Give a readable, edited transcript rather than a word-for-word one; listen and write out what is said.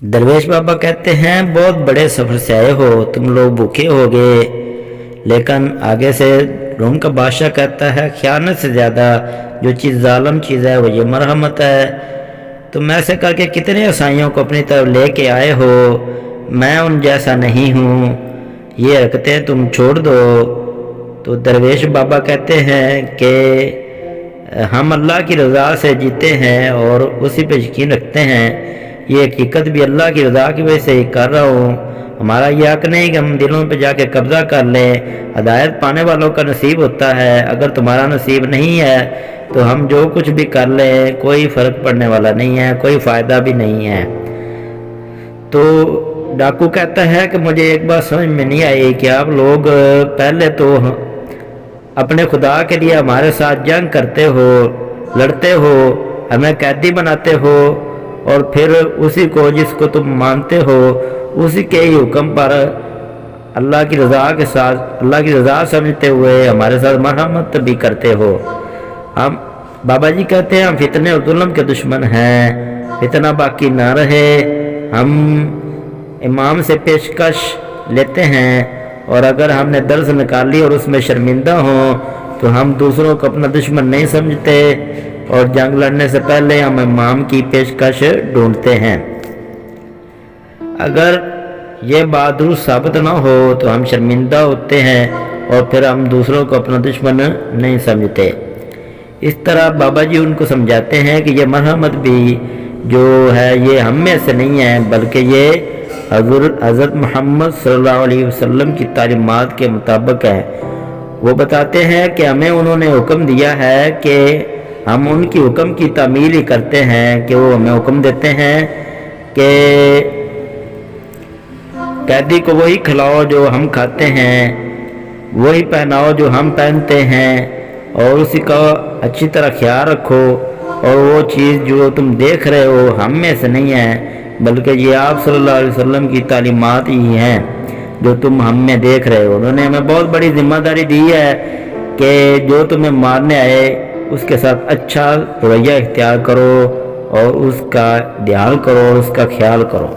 दरवेश बाबा कहते हैं बहुत बड़े सफ़र से आए हो, तुम लोग भूखे हो गए। लेकिन आगे से रूम का बादशाह कहता है ख़यानत से ज़्यादा जो चीज़ ज़ालिम चीज़ है वो ये मरहमत है। तुम ऐसे करके कितने ईसाइयों को अपनी तरफ लेके आए हो, मैं उन जैसा नहीं हूँ, ये हरकतें तुम छोड़ दो। तो दरवेश बाबा कहते हैं कि हम अल्लाह की रज़ा से जीते हैं और उसी पे यकीन रखते हैं। ये हकीकत भी अल्लाह की रज़ा की वजह से ही कर रहा हूँ। हमारा ये हक नहीं कि हम दिलों पे जाके कब्ज़ा कर लें। हदायत पाने वालों का नसीब होता है, अगर तुम्हारा नसीब नहीं है तो हम जो कुछ भी कर लें कोई फ़र्क पड़ने वाला नहीं है, कोई फ़ायदा भी नहीं है। तो डाकू कहता है कि मुझे एक बात समझ में नहीं आई कि आप लोग पहले तो अपने खुदा के लिए हमारे साथ जंग करते हो, लड़ते हो, हमें कैदी बनाते हो और फिर उसी को जिसको तुम मानते हो उसी के ही हुक्म पर अल्लाह की रज़ा के साथ, अल्लाह की रज़ा समझते हुए हमारे साथ मरहमत भी करते हो। हम बाबा जी कहते हैं हम फितने और जुल्म के दुश्मन हैं, फितना बाकी ना रहे। हम इमाम से पेशकश लेते हैं और अगर हमने दर्ज निकाली और उसमें शर्मिंदा हों तो हम दूसरों को अपना दुश्मन नहीं समझते और जंग लड़ने से पहले हम इमाम की पेशकश ढूंढते हैं। अगर ये बात दुरुस्त साबित ना हो तो हम शर्मिंदा होते हैं और फिर हम दूसरों को अपना दुश्मन नहीं समझते। इस तरह बाबा जी उनको समझाते हैं कि ये मरहमत भी जो है ये हम में से नहीं है, बल्कि ये हज़रत मोहम्मद सल्लल्लाहु अलैहि वसल्लम की तालीमात के मुताबिक है। वो बताते हैं कि हमें उन्होंने हुक्म दिया है कि हम उनकी हुक्म की तामील ही करते हैं कि वो हमें हुक्म देते हैं कि कैदी को वही खिलाओ जो हम खाते हैं, वही पहनाओ जो हम पहनते हैं और उसी का अच्छी तरह ख्याल रखो। और वो चीज़ जो तुम देख रहे हो हम में से नहीं है, बल्कि ये आप सल्लल्लाहु अलैहि वसल्लम की तालीमात ही हैं जो तुम हम में देख रहे हो। उन्होंने हमें बहुत बड़ी जिम्मेदारी दी है कि जो तुम्हें मारने आए उसके साथ अच्छा रवैया इख्तियार करो और उसका ध्यान करो और उसका ख्याल करो।